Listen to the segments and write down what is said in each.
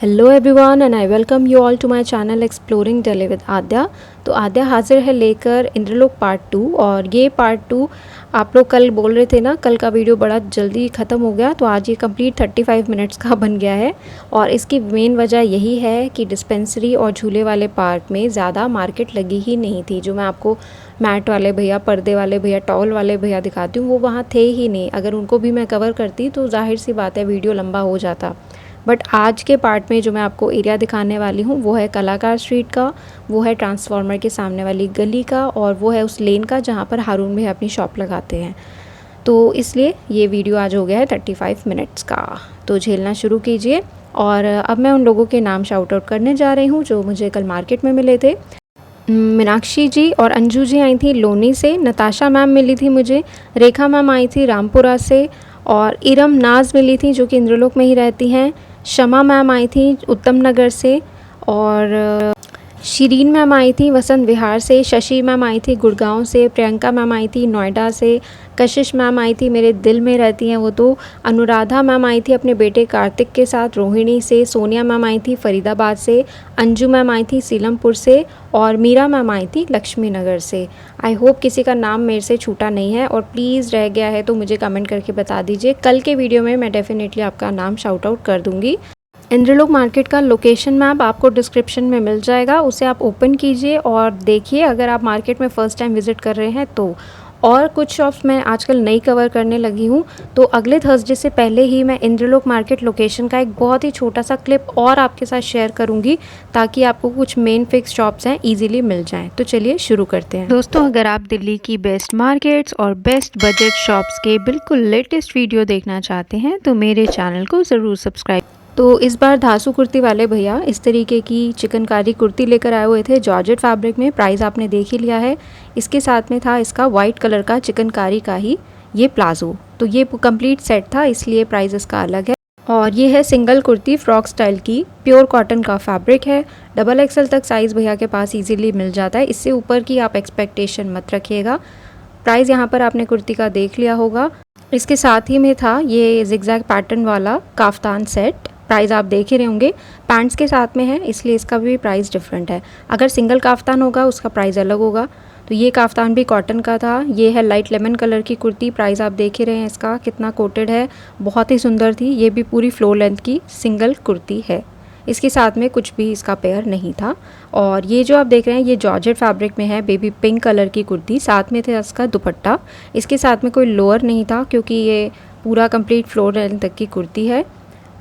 Hello everyone and I welcome you all to my channel exploring Delhi with Aadya. तो आद्या हाजिर है लेकर इंद्रलोक पार्ट 2। और ये पार्ट 2 आप लोग कल बोल रहे थे ना, कल का वीडियो बड़ा जल्दी ख़त्म हो गया, तो आज ये कंप्लीट 35 मिनट्स का बन गया है। और इसकी मेन वजह यही है कि डिस्पेंसरी और झूले वाले पार्क में ज़्यादा मार्केट लगी ही नहीं थी। जो मैं आपको मैट वाले भैया, पर्दे वाले भैया, टॉल वाले भैया दिखाती हूँ, वो वहाँ थे ही नहीं। अगर उनको भी मैं कवर करती तो जाहिर सी बात है वीडियो लंबा हो जाता। बट आज के पार्ट में जो मैं आपको एरिया दिखाने वाली हूँ वो है कलाकार स्ट्रीट का, वो है ट्रांसफार्मर के सामने वाली गली का, और वो है उस लेन का जहाँ पर हारून भैया अपनी शॉप लगाते हैं। तो इसलिए ये वीडियो आज हो गया है 35 मिनट्स का, तो झेलना शुरू कीजिए। और अब मैं उन लोगों के नाम शाउट आउट करने जा रही हूँ जो मुझे कल मार्केट में मिले थे। मीनाक्षी जी और अंजू जी आई थी लोनी से, नताशा मैम मिली थी मुझे, रेखा मैम आई थी रामपुरा से, और इरम नाज मिली थी जो कि इंद्रलोक में ही रहती हैं। शमा मैम आई थी उत्तम नगर से, और शिरीन मैम आई थी वसंत विहार से, शशि मैम आई थी गुड़गांव से, प्रियंका मैम आई थी नोएडा से, कशिश मैम आई थी मेरे दिल में रहती हैं वो तो, अनुराधा मैम आई थी अपने बेटे कार्तिक के साथ रोहिणी से, सोनिया मैम आई थी फरीदाबाद से, अंजू मैम आई थी सीलमपुर से, और मीरा मैम आई थी लक्ष्मी नगर से। आई होप किसी का नाम मेरे से छूटा नहीं है, और प्लीज़ रह गया है तो मुझे कमेंट करके बता दीजिए। कल के वीडियो में मैं डेफिनेटली आपका नाम शाउट आउट कर दूँगी। इंद्रलोक मार्केट का लोकेशन मैप आपको डिस्क्रिप्शन में मिल जाएगा, उसे आप ओपन कीजिए और देखिए अगर आप मार्केट में फ़र्स्ट टाइम विज़िट कर रहे हैं तो। और कुछ शॉप्स मैं आजकल नई कवर करने लगी हूँ, तो अगले थर्सडे से पहले ही मैं इंद्रलोक मार्केट लोकेशन का एक बहुत ही छोटा सा क्लिप और आपके साथ शेयर करूँगी, ताकि आपको कुछ मेन फिक्स शॉप्स हैं ईजिली मिल जाएँ। तो चलिए शुरू करते हैं दोस्तों। अगर आप दिल्ली की बेस्ट मार्केट्स और बेस्ट बजट शॉप्स के बिल्कुल लेटेस्ट वीडियो देखना चाहते हैं तो मेरे चैनल को ज़रूर सब्सक्राइब। तो इस बार धासु कुर्ती वाले भैया इस तरीके की चिकनकारी कुर्ती लेकर आए हुए थे जॉर्जेट फैब्रिक में। प्राइस आपने देख ही लिया है। इसके साथ में था इसका वाइट कलर का चिकनकारी का ही ये प्लाजो, तो ये कंप्लीट सेट था, इसलिए प्राइस इसका अलग है। और ये है सिंगल कुर्ती फ्रॉक स्टाइल की, प्योर कॉटन का फैब्रिक है। डबल एक्सल तक साइज़ भैया के पास इजीली मिल जाता है, इससे ऊपर की आप एक्सपेक्टेशन मत रखिएगा। प्राइस यहाँ पर आपने कुर्ती का देख लिया होगा। इसके साथ ही में था ये जिगजैग पैटर्न वाला काफ्तान सेट, प्राइस आप देख ही रहे होंगे। पैंट्स के साथ में है इसलिए इसका भी प्राइस डिफरेंट है। अगर सिंगल काफ्तान होगा उसका प्राइस अलग होगा। तो ये काफ्तान भी कॉटन का था। ये है लाइट लेमन कलर की कुर्ती, प्राइस आप देख ही रहे हैं इसका कितना कोटेड है, बहुत ही सुंदर थी। ये भी पूरी फ्लोर लेंथ की सिंगल कुर्ती है, इसके साथ में कुछ भी इसका पेयर नहीं था। और ये जो आप देख रहे हैं ये जॉर्जेट फैब्रिक में है, बेबी पिंक कलर की कुर्ती, साथ में था इसका दुपट्टा। इसके साथ में कोई लोअर नहीं था क्योंकि ये पूरा कंप्लीट फ्लोर लेंथ तक की कुर्ती है।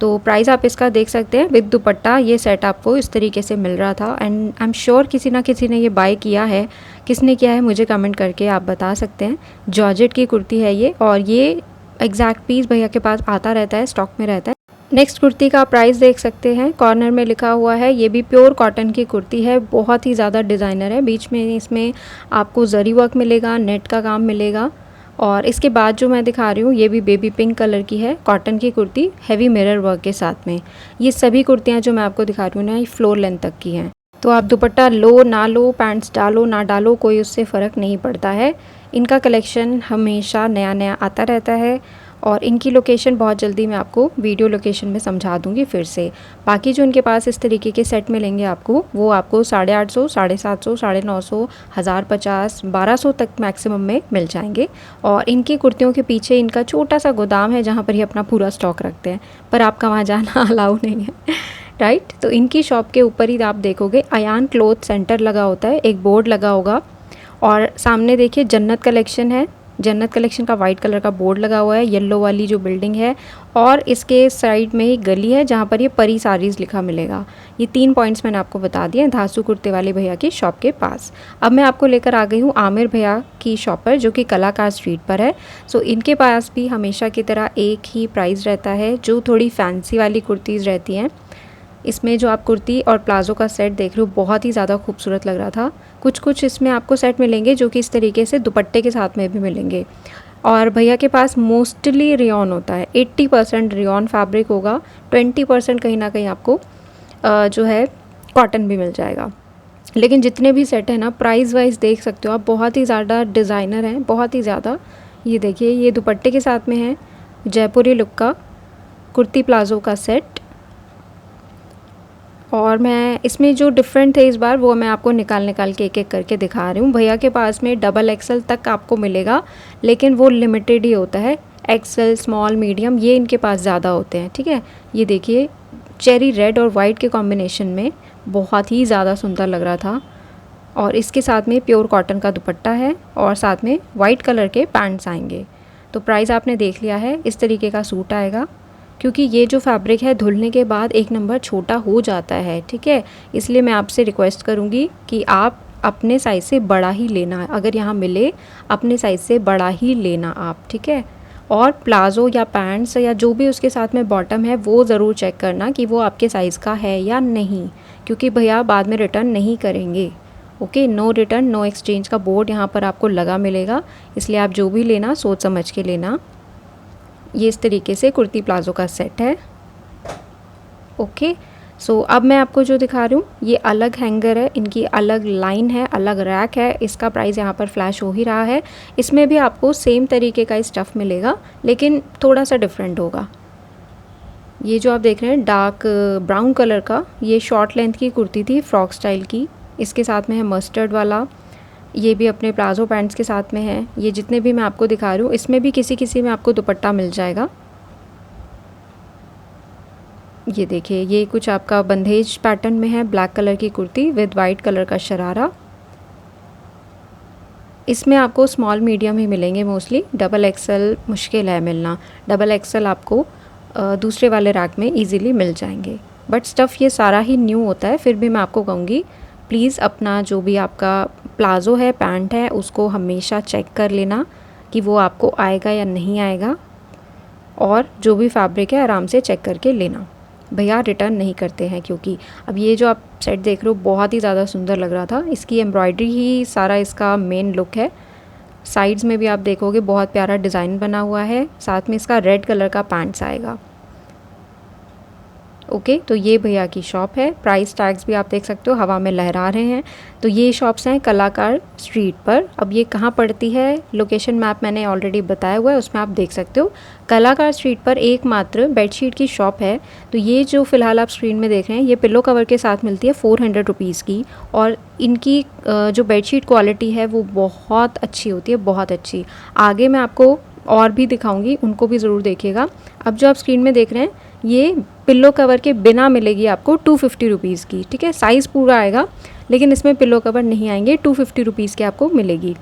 तो प्राइस आप इसका देख सकते हैं विद दुपट्टा। ये सेट आपको इस तरीके से मिल रहा था, एंड आई एम श्योर किसी ना किसी ने ये बाय किया है। किसने किया है मुझे कमेंट करके आप बता सकते हैं। जॉर्जेट की कुर्ती है ये, और ये एग्जैक्ट पीस भैया के पास आता रहता है, स्टॉक में रहता है। नेक्स्ट कुर्ती का प्राइस देख सकते हैं, कॉर्नर में लिखा हुआ है। ये भी प्योर कॉटन की कुर्ती है, बहुत ही ज़्यादा डिज़ाइनर है। बीच में इसमें आपको जरी वर्क मिलेगा, नेट का काम मिलेगा। और इसके बाद जो मैं दिखा रही हूँ ये भी बेबी पिंक कलर की है, कॉटन की कुर्ती, हैवी मिरर वर्क के साथ में। ये सभी कुर्तियाँ जो मैं आपको दिखा रही हूँ ना, ये फ्लोर लेंथ तक की हैं। तो आप दुपट्टा लो ना लो, पैंट्स डालो ना डालो, कोई उससे फ़र्क नहीं पड़ता है। इनका कलेक्शन हमेशा नया नया आता रहता है, और इनकी लोकेशन बहुत जल्दी मैं आपको वीडियो लोकेशन में समझा दूंगी फिर से। बाकी जो इनके पास इस तरीके के सेट मिलेंगे आपको, वो आपको 850, 750, 950, 1050, 1200 तक मैक्सिमम में मिल जाएंगे। और इनकी कुर्तियों के पीछे इनका छोटा सा गोदाम है जहाँ पर ये अपना पूरा स्टॉक रखते हैं, पर आपका वहाँ जाना अलाउ नहीं है राइट। तो इनकी शॉप के ऊपर ही आप देखोगे अयान क्लॉथ सेंटर लगा होता है, एक बोर्ड लगा होगा, और सामने देखिए जन्नत कलेक्शन है। जन्नत कलेक्शन का वाइट कलर का बोर्ड लगा हुआ है, येलो वाली जो बिल्डिंग है, और इसके साइड में ही गली है जहाँ पर ये परी साड़ीज़ लिखा मिलेगा। ये 3 पॉइंट्स मैंने आपको बता दिए धासु कुर्ते वाले भैया की शॉप के पास। अब मैं आपको लेकर आ गई हूँ आमिर भैया की शॉप पर, जो कि कलाकार स्ट्रीट पर है। सो इनके पास भी हमेशा की तरह एक ही प्राइस रहता है, जो थोड़ी फैंसी वाली कुर्तीज़ रहती हैं। इसमें जो आप कुर्ती और प्लाज़ो का सेट देख रहे हो बहुत ही ज़्यादा खूबसूरत लग रहा था। कुछ इसमें आपको सेट मिलेंगे जो कि इस तरीके से दुपट्टे के साथ में भी मिलेंगे। और भैया के पास मोस्टली रेयॉन होता है, 80% रेयॉन फैब्रिक होगा, 20% कहीं ना कहीं आपको जो है कॉटन भी मिल जाएगा। लेकिन जितने भी सेट हैं ना, प्राइस वाइज देख सकते हो आप, बहुत ही ज़्यादा डिज़ाइनर हैं, बहुत ही ज़्यादा। ये देखिए ये दुपट्टे के साथ में है जयपुरी लुक का कुर्ती प्लाज़ो का सेट, और मैं इसमें जो डिफरेंट थे इस बार वो मैं आपको निकाल के एक एक करके दिखा रही हूँ। भैया के पास में डबल एक्सल तक आपको मिलेगा, लेकिन वो लिमिटेड ही होता है। एक्सल, स्मॉल, मीडियम ये इनके पास ज़्यादा होते हैं, ठीक है। ये देखिए चेरी रेड और वाइट के कॉम्बिनेशन में बहुत ही ज़्यादा सुंदर लग रहा था। और इसके साथ में प्योर कॉटन का दुपट्टा है और साथ में वाइट कलर के पैंट्स आएंगे। तो प्राइस आपने देख लिया है, इस तरीके का सूट आएगा। क्योंकि ये जो फैब्रिक है धुलने के बाद एक नंबर छोटा हो जाता है, ठीक है। इसलिए मैं आपसे रिक्वेस्ट करूँगी कि आप अपने साइज़ से बड़ा ही लेना, अगर यहाँ मिले अपने साइज़ से बड़ा ही लेना आप, ठीक है। और प्लाज़ो या पैंट्स या जो भी उसके साथ में बॉटम है वो ज़रूर चेक करना कि वो आपके साइज़ का है या नहीं, क्योंकि भैया बाद में रिटर्न नहीं करेंगे। Okay, no return no exchange का बोर्ड यहाँ पर आपको लगा मिलेगा, इसलिए आप जो भी लेना सोच समझ के लेना। ये इस तरीके से कुर्ती प्लाज़ो का सेट है। ओके, सो अब मैं आपको जो दिखा रही हूँ ये अलग हैंगर है, इनकी अलग लाइन है, अलग रैक है। इसका प्राइस यहाँ पर फ्लैश हो ही रहा है। इसमें भी आपको सेम तरीके का स्टफ़ मिलेगा, लेकिन थोड़ा सा डिफरेंट होगा। ये जो आप देख रहे हैं डार्क ब्राउन कलर का, ये शॉर्ट लेंथ की कुर्ती थी, फ्रॉक स्टाइल की। इसके साथ में है मस्टर्ड वाला, ये भी अपने प्लाज़ो पैंट्स के साथ में है। ये जितने भी मैं आपको दिखा रही हूँ इसमें भी किसी में आपको दुपट्टा मिल जाएगा। ये देखिए ये कुछ आपका बंदेज पैटर्न में है, ब्लैक कलर की कुर्ती विद वाइट कलर का शरारा। इसमें आपको स्मॉल मीडियम ही मिलेंगे मोस्टली, डबल एक्सल मुश्किल है मिलना। डबल एक्सल आपको दूसरे वाले रैक में इजीली मिल जाएंगे। बट स्टफ़ ये सारा ही न्यू होता है, फिर भी मैं आपको कहूँगी प्लीज़ अपना जो भी आपका प्लाज़ो है, पैंट है, उसको हमेशा चेक कर लेना कि वो आपको आएगा या नहीं आएगा। और जो भी फैब्रिक है आराम से चेक करके लेना, भैया रिटर्न नहीं करते हैं। क्योंकि अब ये जो आप सेट देख रहे हो बहुत ही ज़्यादा सुंदर लग रहा था, इसकी एम्ब्रॉयडरी ही सारा इसका मेन लुक है। साइड्स में भी आप देखोगे बहुत प्यारा डिज़ाइन बना हुआ है, साथ में इसका रेड कलर का पैंट्स आएगा। ओके, तो ये भैया की शॉप है। प्राइस टैग्स भी आप देख सकते हो हवा में लहरा रहे हैं। तो ये शॉप्स हैं कलाकार स्ट्रीट पर। अब ये कहाँ पड़ती है, लोकेशन मैप मैंने ऑलरेडी बताया हुआ है, उसमें आप देख सकते हो। कलाकार स्ट्रीट पर एकमात्र बेडशीट की शॉप है। तो ये जो फ़िलहाल आप स्क्रीन में देख रहे हैं ये पिलो कवर के साथ मिलती है 400 रुपीज़ की। और इनकी जो बेडशीट क्वालिटी है वो बहुत अच्छी होती है, बहुत अच्छी। आगे मैं आपको और भी दिखाऊंगी, उनको भी ज़रूर देखिएगा। अब जो आप स्क्रीन में देख रहे हैं ये पिल्लो कवर के बिना मिलेगी आपको 250 रुपीज़ की, ठीक है। साइज़ पूरा आएगा लेकिन इसमें पिल्लो कवर नहीं आएंगे, 250 रुपीज़ के आपको मिलेगी।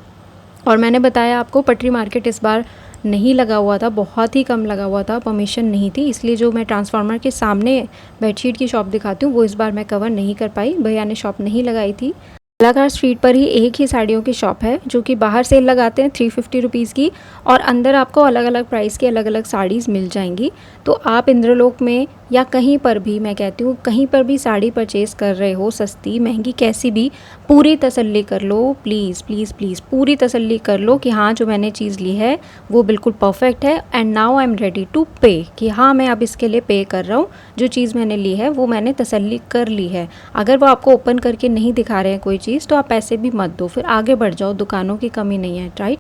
और मैंने बताया आपको पटरी मार्केट इस बार नहीं लगा हुआ था, बहुत ही कम लगा हुआ था, परमिशन नहीं थी, इसलिए जो मैं ट्रांसफार्मर के सामने बेडशीट की शॉप दिखाती हूँ वो इस बार मैं कवर नहीं कर पाई, भैया ने शॉप नहीं लगाई थी। कलाकार स्ट्रीट पर ही एक ही साड़ियों की शॉप है जो कि बाहर सेल लगाते हैं 350 रुपीज़ की, और अंदर आपको अलग अलग प्राइस की अलग अलग साड़ीज़ मिल जाएंगी। तो आप इंद्रलोक में या कहीं पर भी, मैं कहती हूँ कहीं पर भी साड़ी परचेज़ कर रहे हो, सस्ती महंगी कैसी भी, पूरी तसल्ली कर लो, प्लीज़ प्लीज़ प्लीज़ पूरी तसल्ली कर लो कि हाँ जो मैंने चीज़ ली है वो बिल्कुल परफेक्ट है। And now I am ready to pay, कि हाँ मैं अब इसके लिए पे कर रहा हूँ, जो चीज़ मैंने ली है वो मैंने तसल्ली कर ली है। अगर वो आपको ओपन करके नहीं दिखा रहे हैं कोई चीज़ तो आप पैसे भी मत दो, फिर आगे बढ़ जाओ, दुकानों की कमी नहीं है, राइट।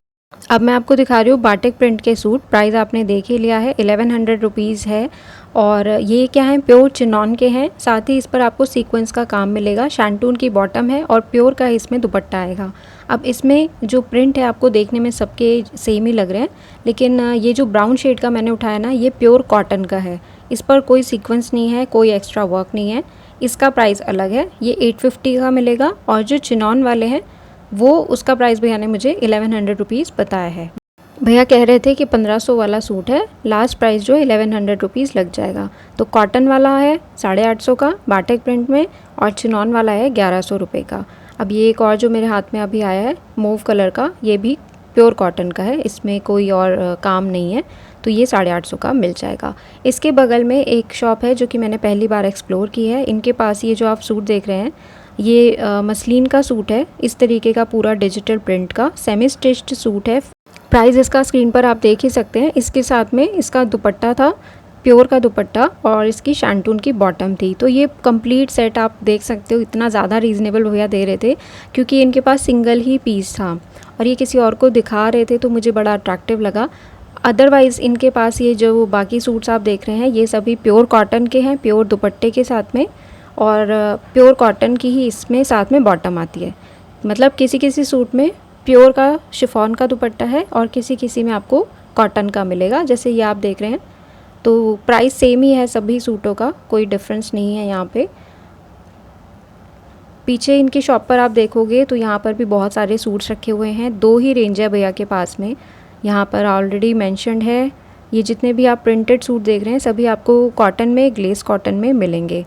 अब मैं आपको दिखा रही हूँ बाटिक प्रिंट के सूट। प्राइस आपने देख ही लिया है, 1100 रुपीज़ है। और ये क्या है, प्योर चिनॉन के हैं, साथ ही इस पर आपको सीक्वेंस का काम मिलेगा। शैंटून की बॉटम है और प्योर का इसमें दुपट्टा आएगा। अब इसमें जो प्रिंट है आपको देखने में सबके सेम ही लग रहे हैं, लेकिन ये जो ब्राउन शेड का मैंने उठाया ना ये प्योर कॉटन का है, इस पर कोई सीक्वेंस नहीं है, कोई एक्स्ट्रा वर्क नहीं है। इसका प्राइस अलग है, ये 850 का मिलेगा। और जो चिनॉन वाले हैं वो उसका प्राइस भैया ने मुझे 1100 रुपीज़ बताया है। भैया कह रहे थे कि 1500 वाला सूट है, लास्ट प्राइस जो 1100 रुपीज़ लग जाएगा। तो कॉटन वाला है 850 का बाटिक प्रिंट में, और चिनॉन वाला है 1100 रुपये का। अब ये एक और जो मेरे हाथ में अभी आया है मूव कलर का, ये भी प्योर कॉटन का है, इसमें कोई और काम नहीं है, तो ये 850 का मिल जाएगा। इसके बगल में एक शॉप है जो कि मैंने पहली बार एक्सप्लोर की है। इनके पास ये जो आप सूट देख रहे हैं ये मसलिन का सूट है, इस तरीके का पूरा डिजिटल प्रिंट का सेमी स्टिच्ड सूट है। प्राइस इसका स्क्रीन पर आप देख ही सकते हैं। इसके साथ में इसका दुपट्टा था, प्योर का दुपट्टा, और इसकी शैंटून की बॉटम थी। तो ये कंप्लीट सेट आप देख सकते हो, इतना ज़्यादा रीज़नेबल भैया दे रहे थे क्योंकि इनके पास सिंगल ही पीस था और ये किसी और को दिखा रहे थे, तो मुझे बड़ा अट्रैक्टिव लगा। अदरवाइज़ इनके पास ये जो बाकी सूट्स आप देख रहे हैं ये सभी प्योर कॉटन के हैं, प्योर दुपट्टे के साथ में, और प्योर कॉटन की ही इसमें साथ में बॉटम आती है। मतलब किसी किसी सूट में प्योर का शिफॉन का दुपट्टा है और किसी किसी में आपको कॉटन का मिलेगा, जैसे ये आप देख रहे हैं। तो प्राइस सेम ही है सभी सूटों का, कोई डिफरेंस नहीं है यहाँ पे। पीछे इनकी शॉप पर आप देखोगे तो यहाँ पर भी बहुत सारे सूट्स रखे हुए हैं। 2 ही रेंज है भैया के पास में, यहाँ पर ऑलरेडी मेंशन्ड है। ये जितने भी आप प्रिंटेड सूट देख रहे हैं सभी आपको कॉटन में, ग्लेस कॉटन में मिलेंगे।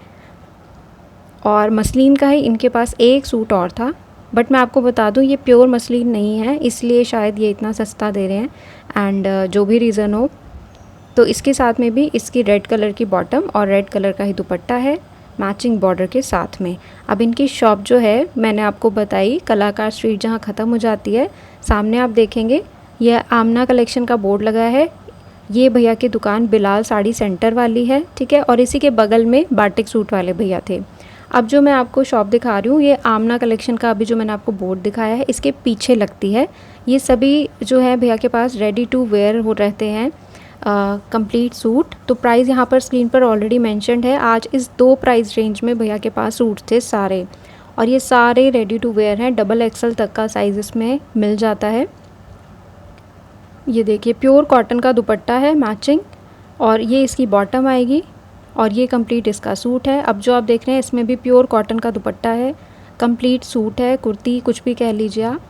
और मसलिन का ही इनके पास एक सूट और था, बट मैं आपको बता दूं ये प्योर मसलिन नहीं है, इसलिए शायद ये इतना सस्ता दे रहे हैं। एंड जो भी रीज़न हो, तो इसके साथ में भी इसकी रेड कलर की बॉटम और रेड कलर का ही दुपट्टा है मैचिंग बॉर्डर के साथ में। अब इनकी शॉप जो है मैंने आपको बताई, कलाकार स्ट्रीट जहाँ ख़त्म हो जाती है, सामने आप देखेंगे यह आमना कलेक्शन का बोर्ड लगा है। ये भैया की दुकान बिलाल साड़ी सेंटर वाली है, ठीक है। और इसी के बगल में बाटिक सूट वाले भैया थे। अब जो मैं आपको शॉप दिखा रही हूँ ये आमना कलेक्शन का अभी जो मैंने आपको बोर्ड दिखाया है इसके पीछे लगती है। ये सभी जो है भैया के पास रेडी टू वेयर हो रहते हैं कंप्लीट सूट। तो प्राइस यहाँ पर स्क्रीन पर ऑलरेडी मेंशन्ड है। आज इस 2 प्राइस रेंज में भैया के पास सूट थे सारे, और ये सारे रेडी टू वेयर हैं। डबल XL तक का साइज़ इसमें मिल जाता है। ये देखिए प्योर कॉटन का दुपट्टा है मैचिंग, और ये इसकी बॉटम आएगी, और ये कंप्लीट इसका सूट है। अब जो आप देख रहे हैं इसमें भी प्योर कॉटन का दुपट्टा है, कंप्लीट सूट है, कुर्ती कुछ भी कह लीजिए आप।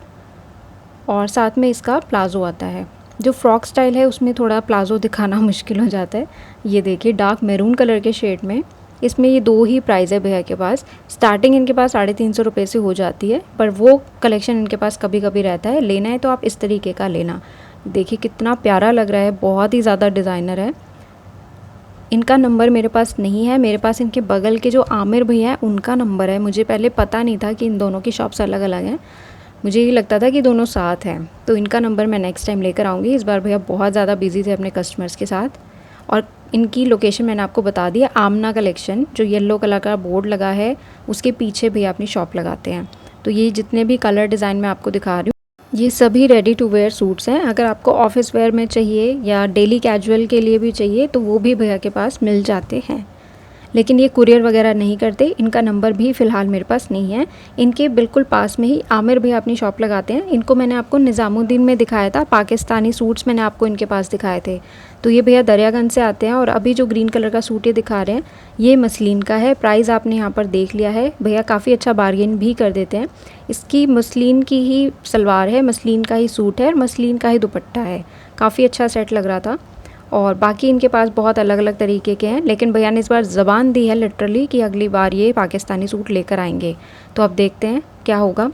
और साथ में इसका प्लाज़ो आता है। जो फ्रॉक स्टाइल है उसमें थोड़ा प्लाज़ो दिखाना मुश्किल हो जाता है। ये देखिए डार्क मैरून कलर के शेड में, इसमें ये 2 ही प्राइस है भैया के पास। स्टार्टिंग इनके पास 350 रुपये से हो जाती है, पर वो कलेक्शन इनके पास कभी कभी रहता है। लेना है तो आप इस तरीके का लेना। देखिए कितना प्यारा लग रहा है, बहुत ही ज़्यादा डिज़ाइनर है। इनका नंबर मेरे पास नहीं है, मेरे पास इनके बगल के जो आमिर भैया हैं उनका नंबर है। मुझे पहले पता नहीं था कि इन दोनों की शॉप्स अलग अलग हैं, मुझे ये लगता था कि दोनों साथ हैं। तो इनका नंबर मैं नेक्स्ट टाइम लेकर आऊँगी। इस बार भैया बहुत ज़्यादा बिजी थे अपने कस्टमर्स के साथ। और इनकी लोकेशन मैंने आपको बता दी, आमना कलेक्शन जो येलो कलर का बोर्ड लगा है उसके पीछे भैया अपनी शॉप लगाते हैं। तो ये जितने भी कलर डिज़ाइन मैं आपको दिखा रही हूँ ये सभी रेडी टू वेयर सूट्स हैं। अगर आपको ऑफिस वेयर में चाहिए या डेली कैजुअल के लिए भी चाहिए तो वो भी भैया के पास मिल जाते हैं, लेकिन ये कुरियर वगैरह नहीं करते। इनका नंबर भी फ़िलहाल मेरे पास नहीं है। इनके बिल्कुल पास में ही आमिर भैया अपनी शॉप लगाते हैं। इनको मैंने आपको निज़ामुद्दीन में दिखाया था, पाकिस्तानी सूट्स मैंने आपको इनके पास दिखाए थे। तो ये भैया दरियागंज से आते हैं। और अभी जो ग्रीन कलर का सूट ये दिखा रहे हैं ये मसलिन का है। प्राइस आपने यहाँ पर देख लिया है, भैया काफ़ी अच्छा बार्गेन भी कर देते हैं। इसकी मसलिन की ही सलवार है, मसलिन का ही सूट है और मसलिन का ही दुपट्टा है। काफ़ी अच्छा सेट लग रहा था। और बाकी इनके पास बहुत अलग अलग तरीके के हैं, लेकिन भैया ने इस बार ज़बान दी है लिटरली कि अगली बार ये पाकिस्तानी सूट लेकर आएंगे। तो अब देखते हैं क्या होगा।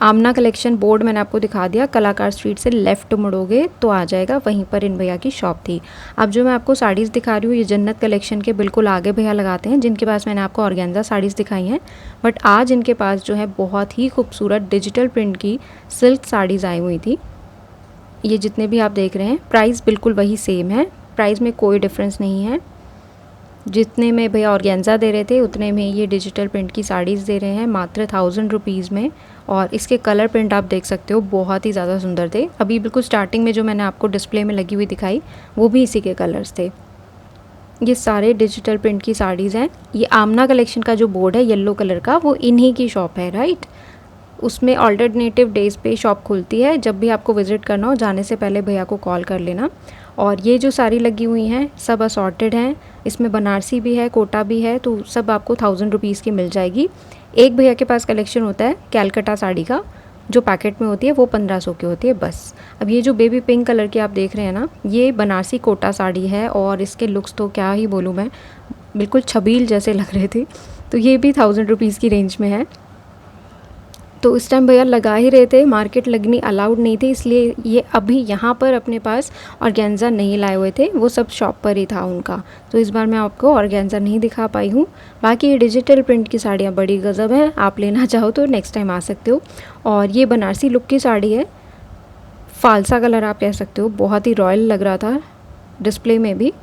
आमना कलेक्शन बोर्ड मैंने आपको दिखा दिया, कलाकार स्ट्रीट से लेफ़्ट मुड़ोगे तो आ जाएगा, वहीं पर इन भैया की शॉप थी। अब जो मैं आपको साड़ीज़ दिखा रही हूँ ये जन्नत कलेक्शन के बिल्कुल आगे भैया लगाते हैं, जिनके पास मैंने आपको ऑर्गेन्जा साड़ीज़ दिखाई हैं। बट आज इनके पास जो है बहुत ही खूबसूरत डिजिटल प्रिंट की सिल्क साड़ीज़ आई हुई थी। ये जितने भी आप देख रहे हैं प्राइस बिल्कुल वही सेम है, प्राइस में कोई डिफरेंस नहीं है। जितने में भैया ऑर्गेन्जा दे रहे थे उतने में ये डिजिटल प्रिंट की साड़ीज़ दे रहे हैं मात्र 1000 रुपीज़ में। और इसके कलर प्रिंट आप देख सकते हो बहुत ही ज़्यादा सुंदर थे। अभी बिल्कुल स्टार्टिंग में जो मैंने आपको डिस्प्ले में लगी हुई दिखाई वो भी इसी के कलर्स थे। ये सारे डिजिटल प्रिंट की साड़ीज़ हैं। ये आमना कलेक्शन का जो बोर्ड है येलो कलर का वो इन्हीं की शॉप है, राइट। उसमें ऑल्टरनेटिव डेज़ पे शॉप खुलती है। जब भी आपको विज़िट करना हो जाने से पहले भैया को कॉल कर लेना। और ये जो साड़ी लगी हुई हैं सब असॉर्टेड हैं, इसमें बनारसी भी है, कोटा भी है, तो सब आपको 1000 रुपीज़ की मिल जाएगी। एक भैया के पास कलेक्शन होता है कैलकटा साड़ी का, जो पैकेट में होती है वो 1500 की होती है बस। अब ये जो बेबी पिंक कलर की आप देख रहे हैं ना, ये बनारसी कोटा साड़ी है और इसके लुक्स तो क्या ही बोलूँ मैं, बिल्कुल छबील जैसे लग रहे थे। तो ये भी 1000 रुपीज़ की रेंज में है। तो इस टाइम भैया लगा ही रहे थे, मार्केट लगनी अलाउड नहीं थी, इसलिए ये अभी यहाँ पर अपने पास ऑर्गेन्जा नहीं लाए हुए थे, वो सब शॉप पर ही था उनका। तो इस बार मैं आपको ऑर्गेन्जा नहीं दिखा पाई हूँ। बाकी ये डिजिटल प्रिंट की साड़ियाँ बड़ी गज़ब हैं, आप लेना चाहो तो नेक्स्ट टाइम आ सकते हो। और ये बनारसी लुक की साड़ी है, फालसा कलर आप कह सकते हो, बहुत ही रॉयल लग रहा था डिस्प्ले में भी।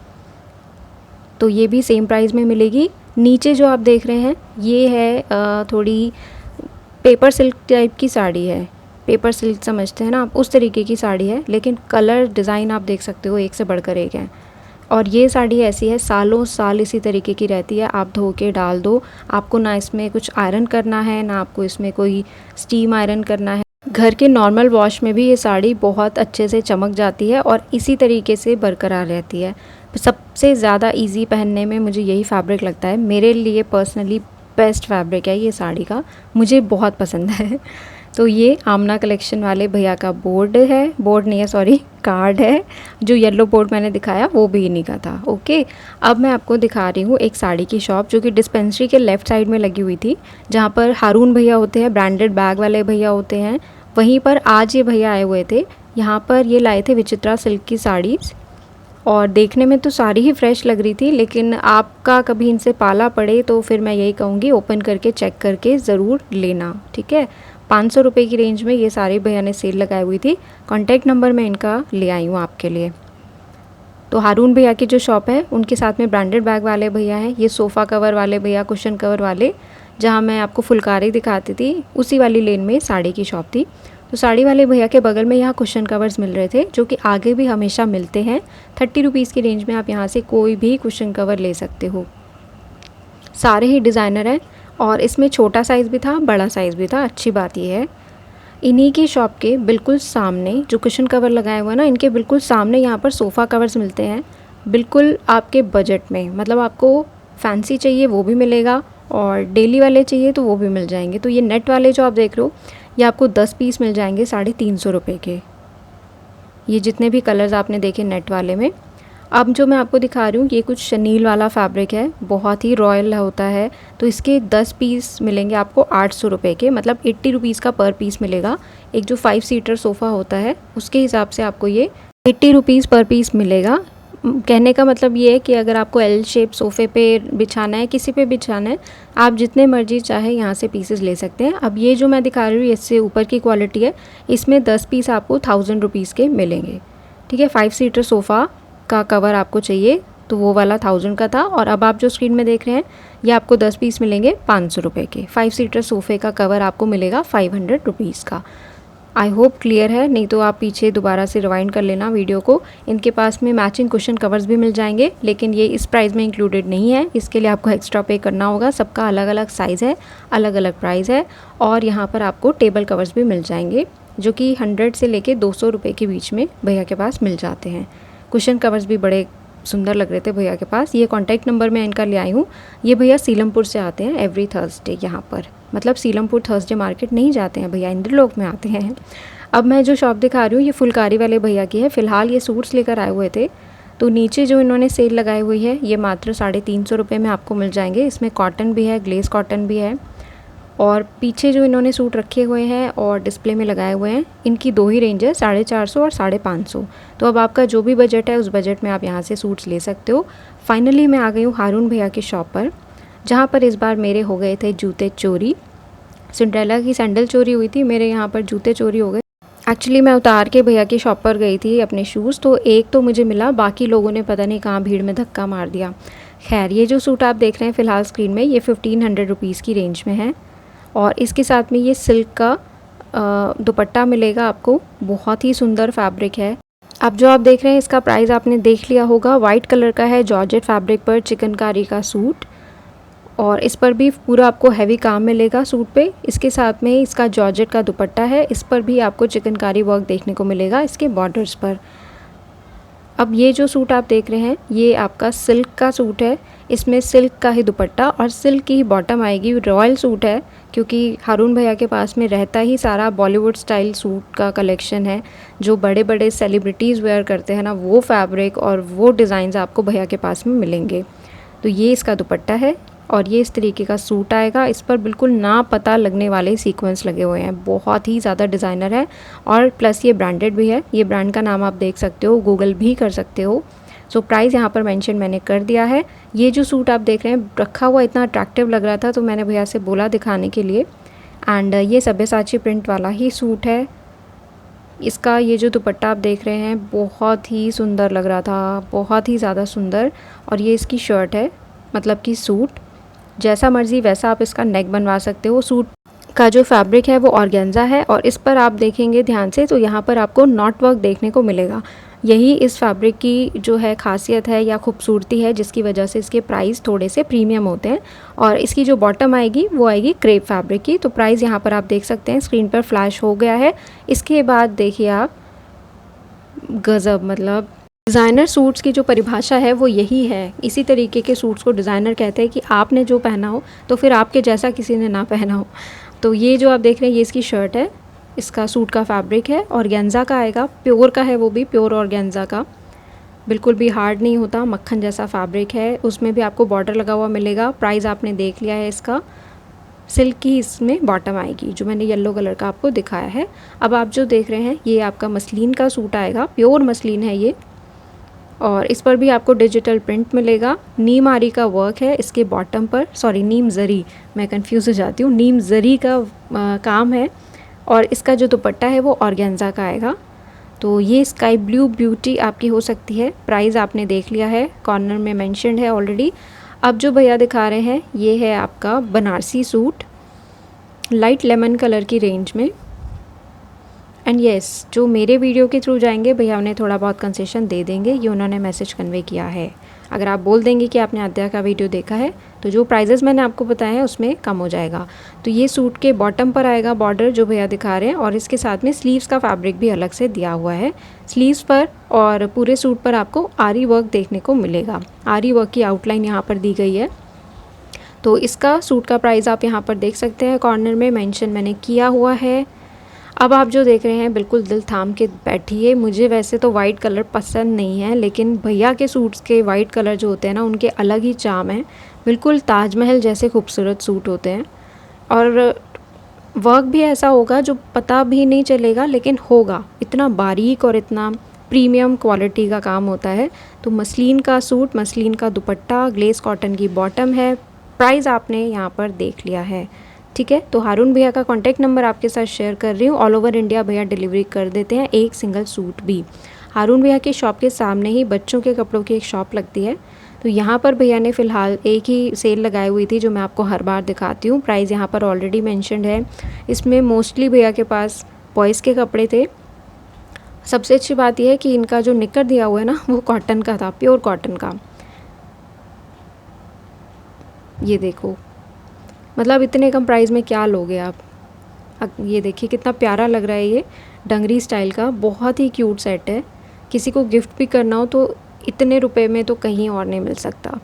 तो ये भी सेम प्राइस में मिलेगी। नीचे जो आप देख रहे हैं ये है थोड़ी पेपर सिल्क टाइप की साड़ी है, पेपर सिल्क समझते हैं ना आप, उस तरीके की साड़ी है, लेकिन कलर डिज़ाइन आप देख सकते हो एक से बढ़कर एक है। और ये साड़ी ऐसी है सालों साल इसी तरीके की रहती है, आप धो के डाल दो, आपको ना इसमें कुछ आयरन करना है ना आपको इसमें कोई स्टीम आयरन करना है। घर के नॉर्मल वॉश में भी ये साड़ी बहुत अच्छे से चमक जाती है और इसी तरीके से बरकरार रहती है। सबसे ज़्यादा इजी पहनने में मुझे यही फैब्रिक लगता है, मेरे लिए पर्सनली बेस्ट फैब्रिक है ये साड़ी का, मुझे बहुत पसंद है। तो ये आमना कलेक्शन वाले भैया का बोर्ड है, बोर्ड नहीं है सॉरी, कार्ड है। जो येलो बोर्ड मैंने दिखाया वो भी इन्हीं का था। ओके, अब मैं आपको दिखा रही हूँ एक साड़ी की शॉप जो कि डिस्पेंसरी के लेफ़्ट साइड में लगी हुई थी, जहाँ पर हारून भैया होते हैं, ब्रांडेड बैग वाले भैया होते हैं। वहीं पर आज ये भैया आए हुए थे, यहाँ पर ये लाए थे विचित्रा सिल्क की साड़ीज़, और देखने में तो सारी ही फ्रेश लग रही थी, लेकिन आपका कभी इनसे पाला पड़े तो फिर मैं यही कहूँगी ओपन करके चेक करके ज़रूर लेना, ठीक है। 500 रुपये की रेंज में ये सारे भैया ने सेल लगाई हुई थी। कॉन्टैक्ट नंबर मैं इनका ले आई हूँ आपके लिए। तो हारून भैया की जो शॉप है उनके साथ में ब्रांडेड बैग वाले भैया हैं, ये सोफ़ा कवर वाले भैया, कुशन कवर वाले, जहाँ मैं आपको फुलकारी दिखाती थी उसी वाली लेन में साड़ी की शॉप थी। तो साड़ी वाले भैया के बगल में यहाँ कुशन कवर्स मिल रहे थे, जो कि आगे भी हमेशा मिलते हैं। 30 रुपीज़ की रेंज में आप यहाँ से कोई भी कुशन कवर ले सकते हो, सारे ही डिज़ाइनर हैं, और इसमें छोटा साइज़ भी था बड़ा साइज़ भी था। अच्छी बात यह है इन्हीं की शॉप के बिल्कुल सामने जो कुशन कवर लगाए हुए हैं ना, इनके बिल्कुल सामने यहाँ पर सोफ़ा कवर्स मिलते हैं, बिल्कुल आपके बजट में। मतलब आपको फैंसी चाहिए वो भी मिलेगा और डेली वाले चाहिए तो वो भी मिल जाएंगे। तो ये नेट वाले जो आप देख रहे हो ये आपको 10 पीस मिल जाएंगे 350 रुपये के। ये जितने भी कलर्स आपने देखे नेट वाले में। अब जो मैं आपको दिखा रही हूँ ये कुछ शनील वाला फैब्रिक है, बहुत ही रॉयल होता है। तो इसके 10 पीस मिलेंगे आपको 800 रुपये के, मतलब 80 रुपीज़ का पर पीस मिलेगा। एक जो 5 सीटर सोफ़ा होता है उसके हिसाब से आपको ये 80 रुपीज़ पर पीस मिलेगा। कहने का मतलब ये है कि अगर आपको एल शेप सोफ़े पे बिछाना है, किसी पे बिछाना है, आप जितने मर्जी चाहे यहाँ से पीसेस ले सकते हैं। अब ये जो मैं दिखा रही हूँ इससे ऊपर की क्वालिटी है, इसमें 10 पीस आपको 1000 रुपीज़ के मिलेंगे, ठीक है। 5 सीटर सोफ़ा का कवर आपको चाहिए तो वो वाला 1000 का था, और अब आप जो स्क्रीन में देख रहे हैं ये आपको 10 पीस मिलेंगे 500 रुपये के। 5 सीटर सोफ़े का कवर आपको मिलेगा 500 रुपीज़ का। आई होप क्लियर है, नहीं तो आप पीछे दोबारा से रिवाइंड कर लेना वीडियो को। इनके पास में मैचिंग कुशन कवर्स भी मिल जाएंगे, लेकिन ये इस प्राइस में इंक्लूडेड नहीं है, इसके लिए आपको एक्स्ट्रा पे करना होगा। सबका अलग अलग साइज़ है, अलग अलग प्राइस है। और यहाँ पर आपको टेबल कवर्स भी मिल जाएंगे जो कि 100 से लेके 200 रुपये के बीच में भैया के पास मिल जाते हैं। कुशन कवर्स भी बड़े सुंदर लग रहे थे भैया के पास। ये कॉन्टैक्ट नंबर मैं इनका ले आई हूँ। ये भैया सीलमपुर से आते हैं एवरी थर्सडे यहाँ पर, मतलब सीलमपुर थर्सडे मार्केट नहीं जाते हैं भैया, इंद्रलोक में आते हैं। अब मैं जो शॉप दिखा रही हूँ ये फुलकारी वाले भैया की है। फ़िलहाल ये सूट्स लेकर आए हुए थे, तो नीचे जो इन्होंने सेल लगाई हुई है ये मात्र 350 रुपये में आपको मिल जाएंगे। इसमें कॉटन भी है, ग्लेस कॉटन भी है, और पीछे जो इन्होंने सूट रखे हुए हैं और डिस्प्ले में लगाए हुए हैं, इनकी 2 ही रेंज है, 450 और 550। तो अब आपका जो भी बजट है उस बजट में आप यहाँ से सूट्स ले सकते हो। फाइनली मैं आ गई हूँ हारून भैया की शॉप पर, जहाँ पर इस बार मेरे हो गए थे जूते चोरी। सिंड्रेला की सैंडल चोरी हुई थी, मेरे यहाँ पर जूते चोरी हो गए। एक्चुअली मैं उतार के भैया की शॉप पर गई थी अपने शूज़, तो एक तो मुझे मिला, बाकी लोगों ने पता नहीं कहाँ भीड़ में धक्का मार दिया। खैर, ये जो सूट आप देख रहे हैं फ़िलहाल स्क्रीन में, ये 1500 रुपीज़ की रेंज में है, और इसके साथ में ये सिल्क का दुपट्टा मिलेगा आपको। बहुत ही सुंदर फैब्रिक है। अब जो आप देख रहे हैं इसका प्राइस आपने देख लिया होगा, वाइट कलर का है, जॉर्जेट फैब्रिक पर चिकनकारी का सूट, और इस पर भी पूरा आपको हैवी काम मिलेगा सूट पे। इसके साथ में इसका जॉर्जेट का दुपट्टा है, इस पर भी आपको चिकनकारी वर्क देखने को मिलेगा इसके बॉर्डर्स पर। अब ये जो सूट आप देख रहे हैं ये आपका सिल्क का सूट है, इसमें सिल्क का ही दुपट्टा और सिल्क की ही बॉटम आएगी। रॉयल सूट है, क्योंकि हारून भैया के पास में रहता ही सारा बॉलीवुड स्टाइल सूट का कलेक्शन है, जो बड़े बड़े सेलिब्रिटीज़ वेयर करते हैं ना, वो फैब्रिक और वो डिज़ाइंस आपको भैया के पास में मिलेंगे। तो ये इसका दुपट्टा है और ये इस तरीके का सूट आएगा। इस पर बिल्कुल ना पता लगने वाले सीक्वेंस लगे हुए हैं, बहुत ही ज़्यादा डिज़ाइनर है, और प्लस ये ब्रांडेड भी है। ये ब्रांड का नाम आप देख सकते हो, गूगल भी कर सकते हो। सो प्राइस यहाँ पर मेंशन मैंने कर दिया है। ये जो सूट आप देख रहे हैं रखा हुआ इतना अट्रैक्टिव लग रहा था, तो मैंने भैया से बोला दिखाने के लिए। एंड ये सब्यसाची प्रिंट वाला ही सूट है। इसका ये जो दुपट्टा आप देख रहे हैं बहुत ही सुंदर लग रहा था, बहुत ही ज़्यादा सुंदर। और ये इसकी शर्ट है, मतलब कि सूट, जैसा मर्ज़ी वैसा आप इसका नेक बनवा सकते हो। सूट का जो फैब्रिक है वो ऑर्गेन्जा है, और इस पर आप देखेंगे ध्यान से तो यहाँ पर आपको नॉट वर्क देखने को मिलेगा। यही इस फैब्रिक की जो है ख़ासियत है या खूबसूरती है, जिसकी वजह से इसके प्राइस थोड़े से प्रीमियम होते हैं। और इसकी जो बॉटम आएगी वो आएगी क्रेप फैब्रिक की। तो प्राइस यहाँ पर आप देख सकते हैं, स्क्रीन पर फ्लैश हो गया है। इसके बाद देखिए आप, गज़ब, मतलब डिज़ाइनर सूट्स की जो परिभाषा है वो यही है। इसी तरीके के सूट्स को डिज़ाइनर कहते हैं कि आपने जो पहना हो तो फिर आपके जैसा किसी ने ना पहना हो। तो ये जो आप देख रहे हैं ये इसकी शर्ट है, इसका सूट का फैब्रिक है, ऑर्गेन्जा का आएगा, प्योर का है, वो भी प्योर ऑर्गेन्जा का, बिल्कुल भी हार्ड नहीं होता, मक्खन जैसा फैब्रिक है। उसमें भी आपको बॉर्डर लगा हुआ मिलेगा। प्राइस आपने देख लिया है इसका। सिल्क की इसमें बॉटम आएगी, जो मैंने येलो कलर का आपको दिखाया है। अब आप जो देख रहे हैं ये आपका मसलिन का सूट आएगा, प्योर मसलिन है ये, और इस पर भी आपको डिजिटल प्रिंट मिलेगा। नीम आरी का वर्क है इसके बॉटम पर, सॉरी नीम ज़री, मैं कंफ्यूज हो जाती हूँ, नीम ज़री का काम है। और इसका जो दुपट्टा है वो ऑर्गेन्जा का आएगा। तो ये स्काई ब्लू ब्यूटी आपकी हो सकती है। प्राइस आपने देख लिया है, कॉर्नर में मेंशन्ड है ऑलरेडी। अब जो भैया दिखा रहे हैं ये है आपका Banarasi suit, light lemon colour की रेंज में। एंड येस, जो मेरे वीडियो के थ्रू जाएंगे भैया उन्हें थोड़ा बहुत कंसेशन दे देंगे, ये उन्होंने मैसेज कन्वे किया है। अगर आप बोल देंगे कि आपने आद्या का वीडियो देखा है तो जो प्राइजेस मैंने आपको बताए हैं उसमें कम हो जाएगा। तो ये सूट के बॉटम पर आएगा बॉर्डर जो भैया दिखा रहे हैं, और इसके साथ में स्लीव्स का फैब्रिक भी अलग से दिया हुआ है। स्लीव्स पर और पूरे सूट पर आपको आरी वर्क देखने को मिलेगा। आरी वर्क की आउटलाइन यहाँ पर दी गई है। तो इसका सूट का प्राइस आप यहाँ पर देख सकते हैं, कॉर्नर में मेंशन मैंने किया हुआ है। अब आप जो देख रहे हैं बिल्कुल दिल थाम के बैठिए। मुझे वैसे तो वाइट कलर पसंद नहीं है, लेकिन भैया के सूट्स के वाइट कलर जो होते हैं ना उनके अलग ही चार्म है। बिल्कुल ताजमहल जैसे खूबसूरत सूट होते हैं, और वर्क भी ऐसा होगा जो पता भी नहीं चलेगा, लेकिन होगा इतना बारीक और इतना प्रीमियम क्वालिटी का काम होता है। तो मसलिन का सूट, मसलिन का दुपट्टा, ग्लेस कॉटन की बॉटम है। प्राइस आपने यहाँ पर देख लिया है, ठीक है। तो हारून भैया का कॉन्टैक्ट नंबर आपके साथ शेयर कर रही हूँ। ऑल ओवर इंडिया भैया डिलीवरी कर देते हैं, एक सिंगल सूट भी। हारून भैया की शॉप के सामने ही बच्चों के कपड़ों की एक शॉप लगती है। तो यहाँ पर भैया ने फ़िलहाल एक ही सेल लगाई हुई थी जो मैं आपको हर बार दिखाती हूँ। प्राइस यहाँ पर ऑलरेडी मेंशन्ड है। इसमें मोस्टली भैया के पास बॉयज़ के कपड़े थे। सबसे अच्छी बात यह है कि इनका जो निकर दिया हुआ है ना वो कॉटन का था, प्योर कॉटन का। ये देखो, मतलब इतने कम प्राइस में क्या लोगे आप। ये देखिए कितना प्यारा लग रहा है, ये डंगरी स्टाइल का बहुत ही क्यूट सेट है। किसी को गिफ्ट भी करना हो तो इतने रुपए में तो कहीं और नहीं मिल सकता।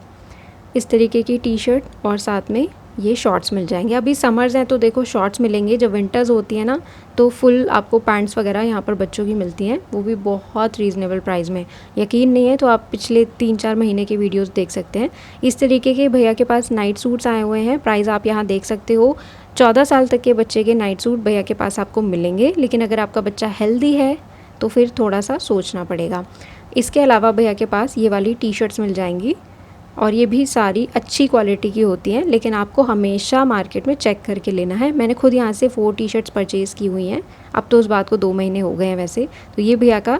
इस तरीके की टी शर्ट और साथ में ये शॉर्ट्स मिल जाएंगे। अभी समर्स हैं तो देखो शॉर्ट्स मिलेंगे, जब विंटर्स होती है ना तो फुल आपको पैंट्स वगैरह यहाँ पर बच्चों की मिलती हैं, वो भी बहुत रीज़नेबल प्राइस में। यकीन नहीं है तो आप पिछले 3-4 महीने के वीडियोस देख सकते हैं। इस तरीके के भैया के पास नाइट सूट्स आए हुए हैं। प्राइस आप यहाँ देख सकते हो। 14 साल तक के बच्चे के नाइट सूट भैया के पास आपको मिलेंगे, लेकिन अगर आपका बच्चा हेल्दी है तो फिर थोड़ा सा सोचना पड़ेगा। इसके अलावा भैया के पास ये वाली टी शर्ट्स मिल जाएंगी, और ये भी सारी अच्छी क्वालिटी की होती हैं, लेकिन आपको हमेशा मार्केट में चेक करके लेना है। मैंने खुद यहाँ से 4 टी शर्ट्स परचेज़ की हुई हैं, अब तो उस बात को 2 महीने हो गए हैं वैसे। तो ये भैया का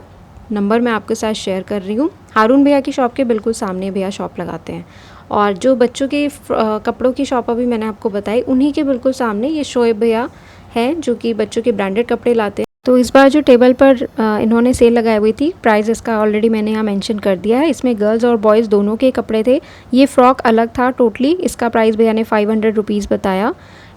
नंबर मैं आपके साथ शेयर कर रही हूँ। हारून भैया की शॉप के बिल्कुल सामने भैया शॉप लगाते हैं। और जो बच्चों के कपड़ों की शॉप अभी मैंने आपको बताई, उन्हीं के बिल्कुल सामने ये शोएब भैया हैं जो कि बच्चों के ब्रांडेड कपड़े लाते हैं। तो इस बार जो टेबल पर इन्होंने सेल लगाई हुई थी, प्राइस इसका ऑलरेडी मैंने यहाँ मेंशन कर दिया है। इसमें गर्ल्स और बॉयज़ दोनों के कपड़े थे। ये फ्रॉक अलग था टोटली। इसका प्राइस भैया ने 500 रुपीज़ बताया।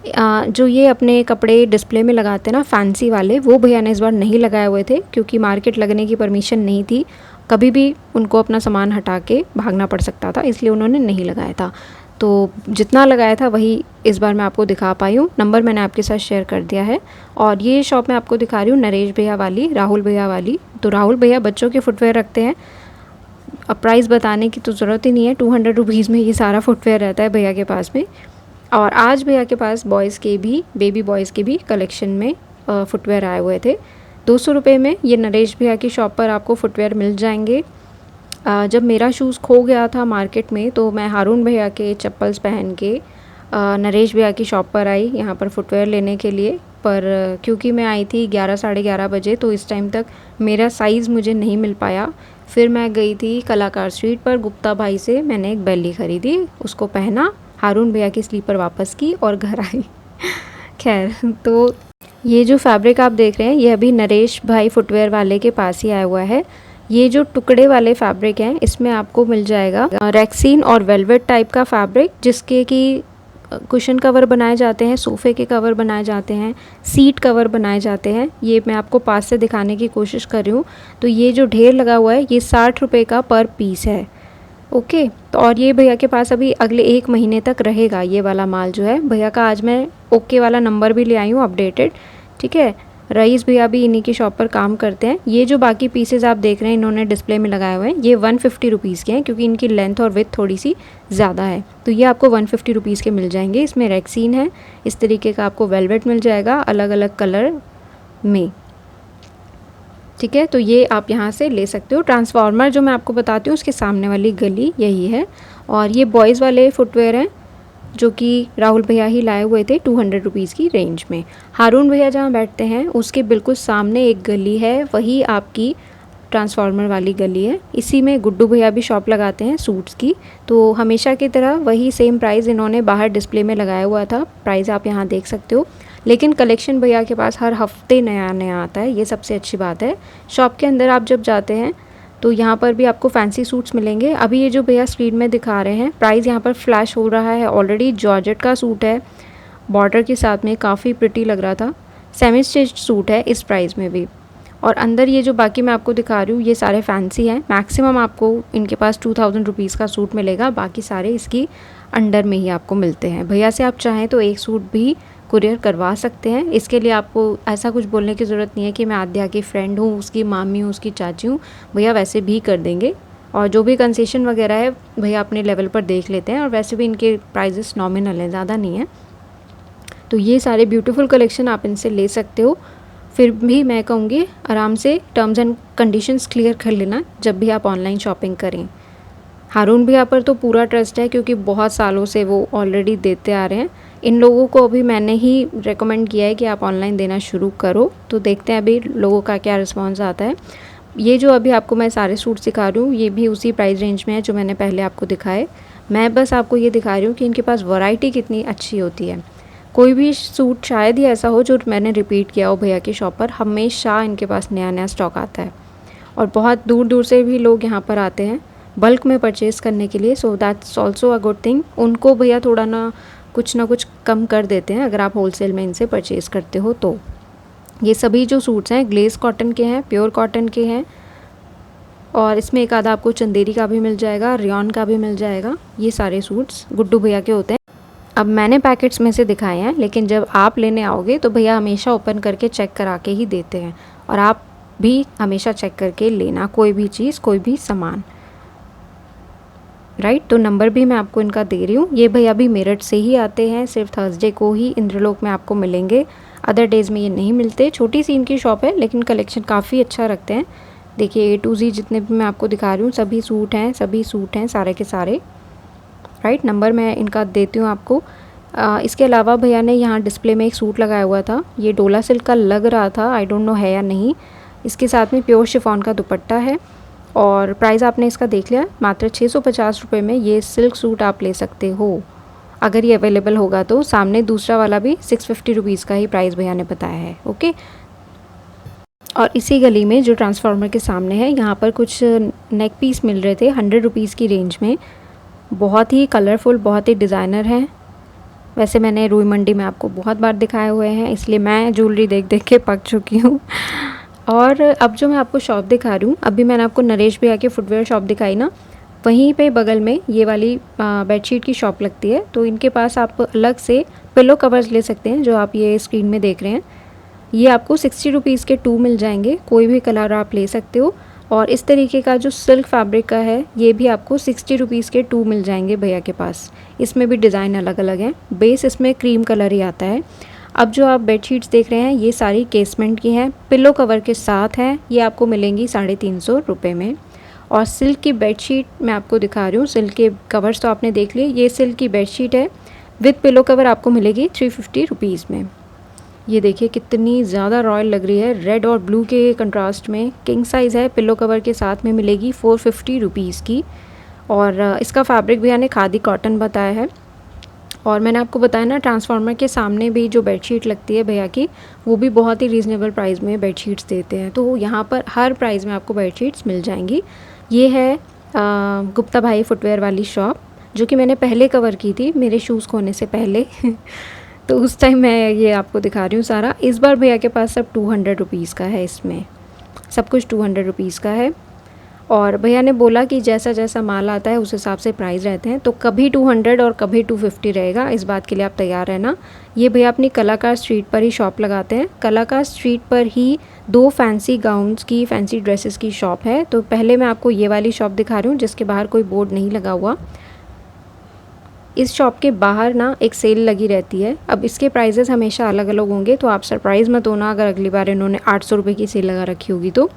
जो ये अपने कपड़े डिस्प्ले में लगाते हैं ना फैंसी वाले, वो भैया ने इस बार नहीं लगाए हुए थे, क्योंकि मार्केट लगने की परमिशन नहीं थी। कभी भी उनको अपना सामान हटा के भागना पड़ सकता था, इसलिए उन्होंने नहीं लगाया था। तो जितना लगाया था वही इस बार मैं आपको दिखा पाई हूँ। नंबर मैंने आपके साथ शेयर कर दिया है। और ये शॉप मैं आपको दिखा रही हूँ नरेश भैया वाली, राहुल भैया वाली। तो राहुल भैया बच्चों के फुटवेयर रखते हैं। अब प्राइस बताने की तो ज़रूरत ही नहीं है, 200 रुपीज़ में ये सारा फुटवेयर रहता है भैया के पास में। और आज भैया के पास बॉयज़ के भी, बेबी बॉयज़ के भी कलेक्शन में फुटवेयर आए हुए थे। 200 रुपये में ये नरेश भैया की शॉप पर आपको फुटवेयर मिल जाएंगे। जब मेरा शूज़ खो गया था मार्केट में, तो मैं हारून भैया के चप्पल्स पहन के नरेश भैया की शॉप पर आई यहाँ पर फुटवेयर लेने के लिए। पर क्योंकि मैं आई थी 11 साढ़े 11 बजे, तो इस टाइम तक मेरा साइज़ मुझे नहीं मिल पाया। फिर मैं गई थी कलाकार स्ट्रीट पर, गुप्ता भाई से मैंने एक बेली ख़रीदी, उसको पहना, हारून भैया की स्लीपर वापस की और घर आई। खैर, तो ये जो फैब्रिक आप देख रहे हैं ये अभी नरेश भाई फुटवेयर वाले के पास ही आया हुआ है। ये जो टुकड़े वाले फैब्रिक हैं इसमें आपको मिल जाएगा रेक्सीन और वेलवेट टाइप का फैब्रिक, जिसके कि कुशन कवर बनाए जाते हैं, सोफ़े के कवर बनाए जाते हैं, सीट कवर बनाए जाते हैं। ये मैं आपको पास से दिखाने की कोशिश कर रही हूँ। तो ये जो ढेर लगा हुआ है ये 60 रुपये का पर पीस है। ओके, तो और ये भैया के पास अभी अगले 1 महीने तक रहेगा ये वाला माल जो है। भैया का आज मैं ओके वाला नंबर भी ले आई हूँ अपडेटेड, ठीक है। रईस भैया भी इन्हीं की शॉप पर काम करते हैं। ये जो बाकी पीसेज आप देख रहे हैं इन्होंने डिस्प्ले में लगाए हुए हैं, ये 150 रुपीज़ के हैं क्योंकि इनकी लेंथ और विड्थ थोड़ी सी ज़्यादा है। तो ये आपको 150 रुपीज़ के मिल जाएंगे। इसमें रेक्सीन है, इस तरीके का आपको वेलवेट मिल जाएगा अलग अलग कलर में, ठीक है। तो ये आप यहाँ से ले सकते हो। ट्रांसफार्मर जो मैं आपको बताती हूँ उसके सामने वाली गली यही है। और ये बॉयज़ वाले फुटवेयर हैं जो कि राहुल भैया ही लाए हुए थे 200 रुपीज़ की रेंज में। हारून भैया जहाँ बैठते हैं उसके बिल्कुल सामने एक गली है, वही आपकी ट्रांसफार्मर वाली गली है। इसी में गुड्डू भैया भी शॉप लगाते हैं सूट्स की। तो हमेशा की तरह वही सेम प्राइस इन्होंने बाहर डिस्प्ले में लगाया हुआ था, प्राइस आप यहाँ देख सकते हो। लेकिन कलेक्शन भैया के पास हर हफ्ते नया नया आता है, ये सबसे अच्छी बात है। शॉप के अंदर आप जब जाते हैं तो यहाँ पर भी आपको फैंसी सूट्स मिलेंगे। अभी ये जो भैया स्क्रीन में दिखा रहे हैं प्राइस यहाँ पर फ्लैश हो रहा है ऑलरेडी। जॉर्जेट का सूट है, बॉर्डर के साथ में काफ़ी प्रिटी लग रहा था। सेमी स्टिच्ड सूट है इस प्राइस में भी। और अंदर ये जो बाकी मैं आपको दिखा रही हूँ ये सारे फैंसी हैं। मैक्सिमम आपको इनके पास 2000 रुपीज़ का सूट मिलेगा, बाकी सारे इसकी अंडर में ही आपको मिलते हैं। भैया से आप चाहें तो एक सूट भी कुरियर करवा सकते हैं। इसके लिए आपको ऐसा कुछ बोलने की ज़रूरत नहीं है कि मैं आद्या की फ्रेंड हूँ, उसकी मामी हूँ, उसकी चाची हूँ। भैया वैसे भी कर देंगे और जो भी कंसेशन वगैरह है भैया अपने लेवल पर देख लेते हैं। और वैसे भी इनके प्राइजेस नॉमिनल हैं, ज़्यादा नहीं है। तो ये सारे ब्यूटीफुल कलेक्शन आप इनसे ले सकते हो। फिर भी मैं कहूँगी आराम से टर्म्स एंड कंडीशंस क्लियर कर लेना जब भी आप ऑनलाइन शॉपिंग करें। हारून भैया पर तो पूरा ट्रस्ट है क्योंकि बहुत सालों से वो ऑलरेडी देते आ रहे हैं। इन लोगों को अभी मैंने ही रेकमेंड किया है कि आप ऑनलाइन देना शुरू करो, तो देखते हैं अभी लोगों का क्या रिस्पांस आता है। ये जो अभी आपको मैं सारे सूट सिखा रही हूँ ये भी उसी प्राइस रेंज में है जो मैंने पहले आपको दिखाए। मैं बस आपको ये दिखा रही हूँ कि इनके पास वैरायटी कितनी अच्छी होती है। कोई भी सूट शायद ही ऐसा हो जो मैंने रिपीट किया हो भैया की शॉप पर, हमेशा इनके पास नया नया स्टॉक आता है। और बहुत दूर दूर से भी लोग यहाँ पर आते हैं बल्क में परचेज़ करने के लिए, so that's also a good thing. उनको भैया थोड़ा ना कुछ कम कर देते हैं अगर आप होलसेल में इनसे परचेज़ करते हो तो। ये सभी जो सूट्स हैं ग्लेस कॉटन के हैं, प्योर कॉटन के हैं। और इसमें एक आधा आपको चंदेरी का भी मिल जाएगा, रियॉन का भी मिल जाएगा। ये सारे सूट्स गुड्डू भैया के होते हैं। अब मैंने पैकेट्स में से दिखाए हैं, लेकिन जब आप लेने आओगे तो भैया हमेशा ओपन करके चेक करा के ही देते हैं। और आप भी हमेशा चेक करके लेना कोई भी चीज़, कोई भी सामान, राइट। तो नंबर भी मैं आपको इनका दे रही हूँ। ये भैया भी मेरठ से ही आते हैं, सिर्फ थर्सडे को ही इंद्रलोक में आपको मिलेंगे, अदर डेज़ में ये नहीं मिलते। छोटी सी इनकी शॉप है लेकिन कलेक्शन काफ़ी अच्छा रखते हैं। देखिए A to Z जितने भी मैं आपको दिखा रही हूँ सभी सूट हैं सारे के सारे, राइट। नंबर मैं इनका देती हूँ आपको। इसके अलावा भैया ने यहाँ डिस्प्ले में एक सूट लगाया हुआ था, ये डोला सिल्क का लग रहा था, आई डोंट नो है या नहीं। इसके साथ में प्योर शिफॉन का दुपट्टा है और प्राइस आपने इसका देख लिया, मात्र 650 रुपये में ये सिल्क सूट आप ले सकते हो अगर ये अवेलेबल होगा तो। सामने दूसरा वाला भी 650 रुपीज़ का ही प्राइस भैया ने बताया है, ओके। और इसी गली में जो ट्रांसफार्मर के सामने है यहाँ पर कुछ नेक पीस मिल रहे थे 100 रुपीज़ की रेंज में, बहुत ही कलरफुल, बहुत ही डिज़ाइनर हैं। वैसे मैंने रूई मंडी में आपको बहुत बार दिखाए हुए हैं, इसलिए मैं ज्वेलरी देख देख के पक चुकी हूँ। और अब जो मैं आपको शॉप दिखा रही हूँ, अभी मैंने आपको नरेश भैया की फुटवेयर शॉप दिखाई ना, वहीं पे बगल में ये वाली बेडशीट की शॉप लगती है। तो इनके पास आप अलग से पिलो कवर्स ले सकते हैं जो आप ये स्क्रीन में देख रहे हैं। ये आपको 60 रुपीज़ के 2 मिल जाएंगे, कोई भी कलर आप ले सकते हो। और इस तरीके का जो सिल्क फैब्रिक का है ये भी आपको 60 रुपीज़ के 2 मिल जाएंगे भैया के पास। इसमें भी डिज़ाइन अलग अलग हैं, बेस इसमें क्रीम कलर ही आता है। अब जो आप बेडशीट्स देख रहे हैं ये सारी केसमेंट की हैं, पिलो कवर के साथ हैं। ये आपको मिलेंगी 350 रुपये में। और सिल्क की बेडशीट मैं आपको दिखा रही हूँ, सिल्क के कवर्स तो आपने देख लिए, ये सिल्क की बेडशीट है विद पिलो कवर, आपको मिलेगी 350 रुपीज़ में। ये देखिए कितनी ज़्यादा रॉयल लग रही है, रेड और ब्लू के कंट्रास्ट में। किंग साइज़ है, पिलो कवर के साथ में मिलेगी 450 रुपीज़ की। और इसका फैब्रिक भैया ने खादी कॉटन बताया है। और मैंने आपको बताया ना ट्रांसफार्मर के सामने भी जो बेडशीट लगती है भैया की, वो भी बहुत ही रीज़नेबल प्राइस में बेडशीट्स देते हैं। तो यहाँ पर हर प्राइस में आपको बेडशीट्स मिल जाएंगी। ये है गुप्ता भाई फुटवेयर वाली शॉप, जो कि मैंने पहले कवर की थी मेरे शूज़ खोने से पहले तो उस टाइम मैं ये आपको दिखा रही हूँ सारा। इस बार भैया के पास सब 200 रुपीज़ का है, इसमें सब कुछ 200 रुपीज़ का है। और भैया ने बोला कि जैसा जैसा माल आता है उस हिसाब से प्राइस रहते हैं, तो कभी 200 और कभी 250 रहेगा, इस बात के लिए आप तैयार रहना। ये भैया अपनी कलाकार स्ट्रीट पर ही शॉप लगाते हैं। कलाकार स्ट्रीट पर ही 2 फैंसी गाउन्स की, फैंसी ड्रेसेस की शॉप है। तो पहले मैं आपको ये वाली शॉप दिखा रही हूँ जिसके बाहर कोई बोर्ड नहीं लगा हुआ। इस शॉप के बाहर ना एक सेल लगी रहती है। अब इसके प्राइजेस हमेशा अलग अलग होंगे, तो आप सरप्राइज़ मत होना अगर अगली बार इन्होंने 800 रुपये की सेल लगा रखी होगी। तो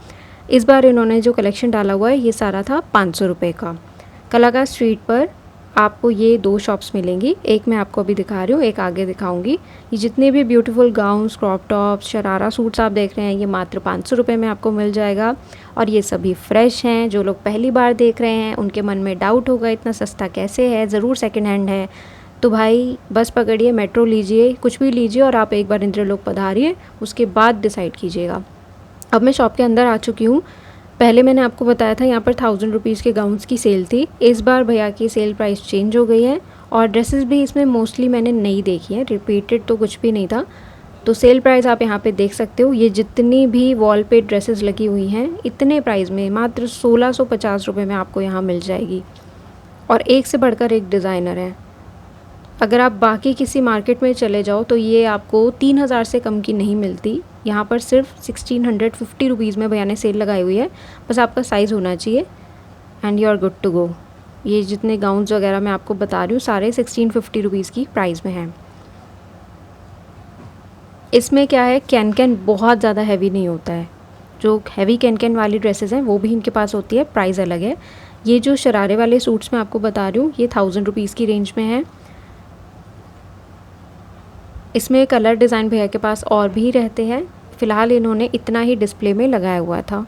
इस बार इन्होंने जो कलेक्शन डाला हुआ है ये सारा था 500 रुपये का। कलाकार स्ट्रीट पर आपको ये 2 शॉप्स मिलेंगी, एक मैं आपको अभी दिखा रही हूँ, एक आगे दिखाऊंगी। ये जितने भी beautiful gowns, crop tops, sharara suits आप देख रहे हैं ये मात्र 500 रुपये में आपको मिल जाएगा। और ये सभी फ्रेश हैं। जो लोग पहली बार देख रहे हैं उनके मन में डाउट होगा इतना सस्ता कैसे है, ज़रूर सेकेंड हैंड है। तो भाई बस पकड़िए, मेट्रो लीजिए, कुछ भी लीजिए और आप एक बार इंद्रलोक पधारिए, उसके बाद डिसाइड कीजिएगा। अब मैं शॉप के अंदर आ चुकी हूँ। पहले मैंने आपको बताया था यहाँ पर 1000 रुपीज़ के गाउन्स की सेल थी। इस बार भैया की सेल प्राइस चेंज हो गई है और ड्रेसेस भी इसमें मोस्टली मैंने नई देखी है, रिपीटेड तो कुछ भी नहीं था। तो सेल प्राइस आप यहाँ पे देख सकते हो। ये जितनी भी वॉल पे ड्रेसेस लगी हुई हैं इतने प्राइस में मात्र 1650 रुपये में आपको यहाँ मिल जाएगी। और एक से बढ़कर एक डिज़ाइनर है। अगर आप बाकी किसी मार्केट में चले जाओ तो ये आपको 3000 से कम की नहीं मिलती। यहाँ पर सिर्फ 1650 रुपीज़ में भैया ने सेल लगाई हुई है। बस आपका साइज़ होना चाहिए and you are good to go. ये जितने गाउन्स वगैरह मैं आपको बता रही हूँ सारे 1650 रुपीज़ की प्राइस में हैं। इसमें क्या है, कैन बहुत ज़्यादा हैवी नहीं होता है। जो हैवी कैन वाली ड्रेसेस हैं वो भी इनके पास होती है, प्राइस अलग है। ये जो शरारे वाले सूट्स मैं आपको बता रही हूँ ये 1000 रुपीज़ की रेंज में है। इसमें कलर डिज़ाइन भैया के पास और भी रहते हैं, फ़िलहाल इन्होंने इतना ही डिस्प्ले में लगाया हुआ था।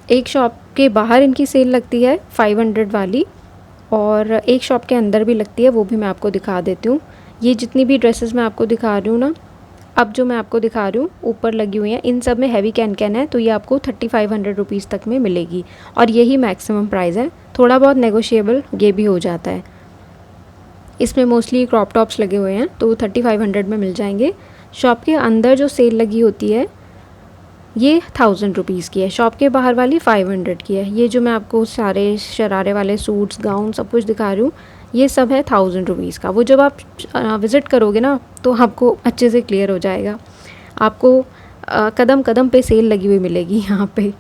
एक शॉप के बाहर इनकी सेल लगती है 500 वाली और एक शॉप के अंदर भी लगती है, वो भी मैं आपको दिखा देती हूँ। ये जितनी भी ड्रेसेस मैं आपको दिखा रही हूँ ना, अब जो मैं आपको दिखा रही हूँ ऊपर लगी हुई हैं, इन सब में हैवी कैन है, तो ये आपको 3500 रुपीज़ तक में मिलेगी और यही मैक्सिमम प्राइस है। थोड़ा बहुत नेगोशिएबल ये भी हो जाता है। इसमें मोस्टली क्रॉप टॉप्स लगे हुए हैं तो 3500 में मिल जाएंगे। शॉप के अंदर जो सेल लगी होती है ये 1000 रुपीज़ की है, शॉप के बाहर वाली 500 की है। ये जो मैं आपको सारे शरारे वाले सूट्स, गाउन सब कुछ दिखा रही हूँ ये सब है 1000 रुपीज़ का। वो जब आप विज़िट करोगे ना तो आपको अच्छे से क्लियर हो जाएगा। आपको कदम कदम पे सेल लगी हुई मिलेगी यहाँ पे।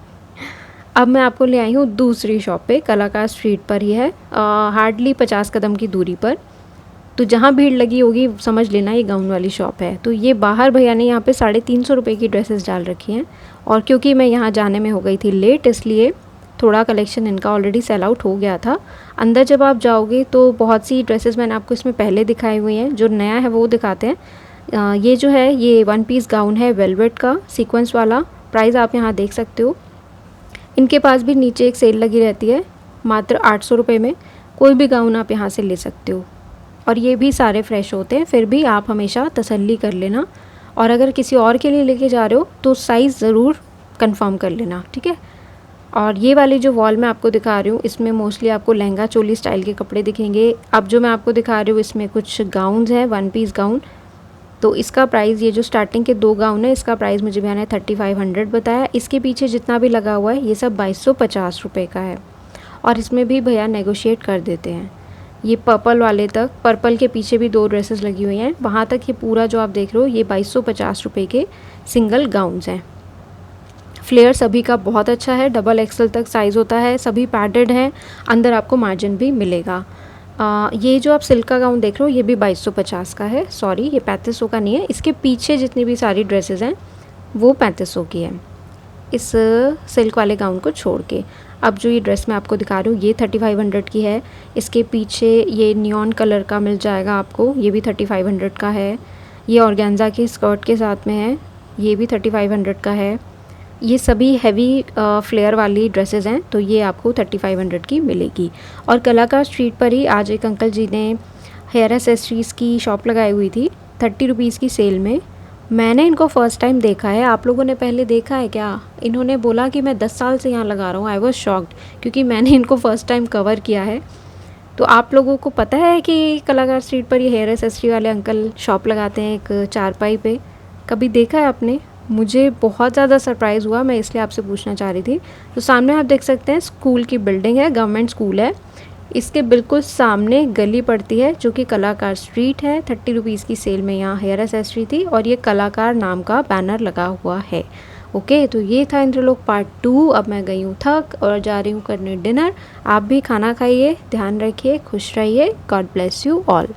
अब मैं आपको ले आई हूँ दूसरी शॉप पे, कलाकार स्ट्रीट पर ही है, हार्डली 50 कदम की दूरी पर। तो जहाँ भीड़ लगी होगी समझ लेना ये गाउन वाली शॉप है। तो ये बाहर भैया ने यहाँ पे 350 रुपये की ड्रेसेस डाल रखी हैं और क्योंकि मैं यहाँ जाने में हो गई थी लेट, इसलिए थोड़ा कलेक्शन इनका ऑलरेडी सेल आउट हो गया था। अंदर जब आप जाओगे तो बहुत सी ड्रेसेस मैंने आपको इसमें पहले दिखाई हुई हैं, जो नया है वो दिखाते हैं। ये जो है ये 1 पीस गाउन है वेलवेट का, सीक्वेंस वाला। प्राइस आप यहाँ देख सकते हो। इनके पास भी नीचे एक सेल लगी रहती है मात्र 800 रुपये में। कोई भी गाउन आप यहाँ से ले सकते हो और ये भी सारे फ्रेश होते हैं। फिर भी आप हमेशा तसल्ली कर लेना और अगर किसी और के लिए लेके जा रहे हो तो साइज़ ज़रूर कंफर्म कर लेना, ठीक है। और ये वाली जो वॉल मैं आपको दिखा रही हूँ इसमें मोस्टली आपको लहंगा चोली स्टाइल के कपड़े दिखेंगे। अब जो मैं आपको दिखा रही हूँ इसमें कुछ गाउन्स हैं, 1 पीस गाउन। तो इसका प्राइस, ये जो स्टार्टिंग के 2 गाउन है इसका प्राइस मुझे भैया ने 3500 बताया। इसके पीछे जितना भी लगा हुआ है ये सब 2250 रुपये का है और इसमें भी भैया नेगोशिएट कर देते हैं। ये पर्पल वाले तक, पर्पल के पीछे भी 2 ड्रेसेस लगी हुई हैं, वहाँ तक ये पूरा जो आप देख रहे हो ये 2250 रुपये के सिंगल गाउन्स हैं। फ्लेयर सभी का बहुत अच्छा है, डबल एक्सल तक साइज़ होता है, सभी पैडेड हैं, अंदर आपको मार्जिन भी मिलेगा। ये जो आप सिल्क का गाउन देख रहे हो ये भी 2250 का है, सॉरी ये 3500 का नहीं है। इसके पीछे जितनी भी सारी ड्रेसेस हैं वो 3500 की है, इस सिल्क वाले गाउन को छोड़ के। अब जो ये ड्रेस मैं आपको दिखा रही हूँ ये 3500 की है। इसके पीछे ये नियॉन कलर का मिल जाएगा आपको, ये भी 3500 का है। ये ऑर्गेन्जा की स्कर्ट के साथ में है, ये भी 3500 का है। ये सभी हैवी फ्लेयर वाली ड्रेसेस हैं तो ये आपको 3500 की मिलेगी। और कलाकार स्ट्रीट पर ही आज एक अंकल जी ने हेयर एसेसरीज़ की शॉप लगाई हुई थी 30 रुपीज़ की सेल में। मैंने इनको फ़र्स्ट टाइम देखा है। आप लोगों ने पहले देखा है क्या? इन्होंने बोला कि मैं 10 साल से यहाँ लगा रहा हूँ। आई वाज़ शॉक्ड क्योंकि मैंने इनको फ़र्स्ट टाइम कवर किया है। तो आप लोगों को पता है कि कलाकार स्ट्रीट पर ये हेयर एसेसरी वाले अंकल शॉप लगाते हैं एक चारपाई पे? कभी देखा है आपने? मुझे बहुत ज़्यादा सरप्राइज़ हुआ, मैं इसलिए आपसे पूछना चाह रही थी। तो सामने आप देख सकते हैं स्कूल की बिल्डिंग है, गवर्नमेंट स्कूल है। इसके बिल्कुल सामने गली पड़ती है जो कि कलाकार स्ट्रीट है। 30 रुपीज़ की सेल में यहाँ हेयर एसेसरी थी और ये कलाकार नाम का बैनर लगा हुआ है। ओके, तो ये था इंद्रलोक पार्ट 2। अब मैं गई हूँ थक और जा रही हूँ करने डिनर। आप भी खाना खाइए, ध्यान रखिए, खुश रहिए। God bless you all.